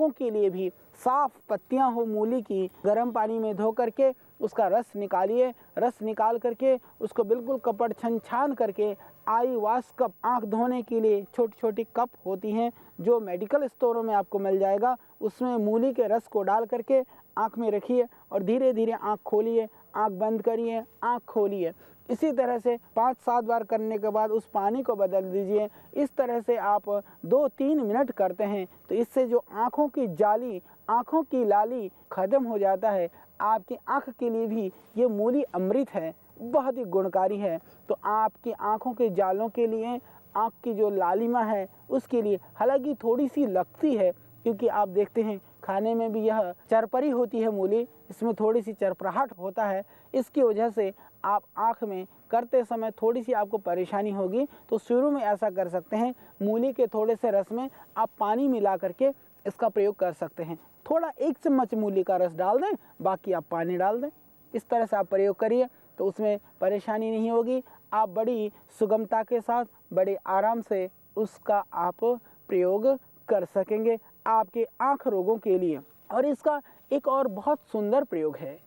रोगों के लिए भी साफ पत्तियां हो मूली की, गर्म पानी में धो करके उसका रस निकालिए। रस निकाल करके उसको बिल्कुल कपड़ छान करके आई वॉश कप, आँख धोने के लिए छोटी छोटी कप होती हैं जो मेडिकल स्टोरों में आपको मिल जाएगा, उसमें मूली के रस को डाल करके आँख में रखिए और धीरे धीरे आँख खोलिए, आँख बंद करिए, आँख खोलिए। इसी तरह से 5-7 बार करने के बाद उस पानी को बदल दीजिए। इस तरह से आप 2-3 मिनट करते हैं तो इससे जो आँखों की जाली, आँखों की लाली ख़त्म हो जाता है। आपकी आँख के लिए भी ये मूली अमृत है, बहुत ही गुणकारी है। तो आपकी आँखों के जालों के लिए, आँख की जो लालिमा है उसके लिए, हालांकि थोड़ी सी लगती है क्योंकि आप देखते हैं खाने में भी यह चरपरी होती है मूली, इसमें थोड़ी सी चरपराहट होता है। इसकी वजह से आप आँख में करते समय थोड़ी सी आपको परेशानी होगी। तो शुरू में ऐसा कर सकते हैं, मूली के थोड़े से रस में आप पानी मिला करके इसका प्रयोग कर सकते हैं। थोड़ा 1 चम्मच मूली का रस डाल दें, बाकी आप पानी डाल दें। इस तरह से आप प्रयोग करिए तो उसमें परेशानी नहीं होगी। आप बड़ी सुगमता के साथ, बड़े आराम से उसका आप प्रयोग कर सकेंगे आपके आँख रोगों के लिए। और इसका एक और बहुत सुंदर प्रयोग है,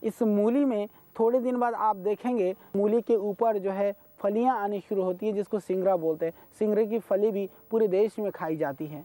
इस मूली में थोड़े दिन बाद आप देखेंगे मूली के ऊपर जो है फलियां आनी शुरू होती है, जिसको सिंगरा बोलते हैं। सिंगरे की फली भी पूरे देश में खाई जाती है।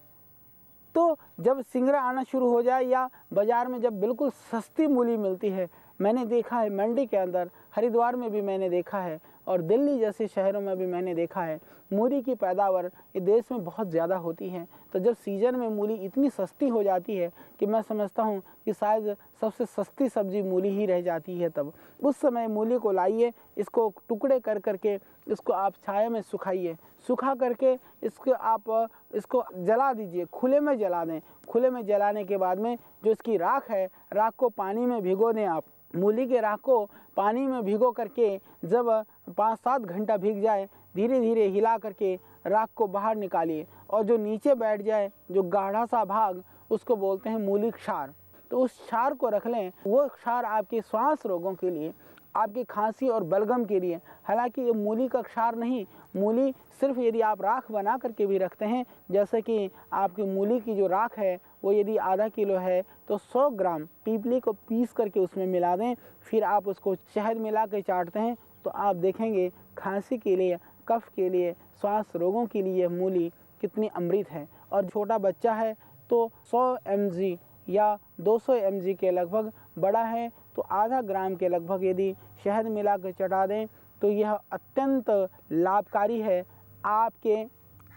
तो जब सिंगरा आना शुरू हो जाए या बाज़ार में जब बिल्कुल सस्ती मूली मिलती है, मैंने देखा है मंडी के अंदर, हरिद्वार में भी मैंने देखा है और दिल्ली जैसे शहरों में भी मैंने देखा है, मूली की पैदावार इस देश में बहुत ज़्यादा होती है। तो जब सीज़न में मूली इतनी सस्ती हो जाती है कि मैं समझता हूँ कि शायद सबसे सस्ती सब्ज़ी मूली ही रह जाती है, तब उस समय मूली को लाइए, इसको टुकड़े कर करके इसको आप छाया में सुखाइए, सुखा करके इसको जला दीजिए, खुले में जला दें। खुले में जलाने के बाद में जो इसकी राख है, राख को पानी में भिगो दें। आप मूली के राख को पानी में भिगो करके जब 5-7 घंटा भीग जाए, धीरे धीरे हिला करके राख को बाहर निकालिए और जो नीचे बैठ जाए, जो गाढ़ा सा भाग, उसको बोलते हैं मूली क्षार। तो उस क्षार को रख लें। वो क्षार आपके श्वास रोगों के लिए, आपकी खांसी और बलगम के लिए, हालांकि ये मूली का क्षार नहीं, मूली सिर्फ यदि आप राख बना करके भी रखते हैं, जैसे कि आपकी मूली की जो राख है वो यदि आधा किलो है तो 100 ग्राम पीपली को पीस करके उसमें मिला दें, फिर आप उसको शहद मिला के चाटते हैं तो आप देखेंगे खांसी के लिए, कफ के लिए, श्वास रोगों के लिए मूली कितनी अमृत है। और छोटा बच्चा है तो 100 mg या 200 mg के लगभग, बड़ा है तो आधा ग्राम के लगभग यदि शहद मिला कर चटा दें तो यह अत्यंत लाभकारी है आपके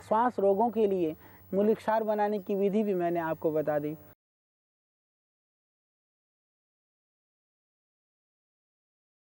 श्वास रोगों के लिए। मूली क्षार बनाने की विधि भी मैंने आपको बता दी।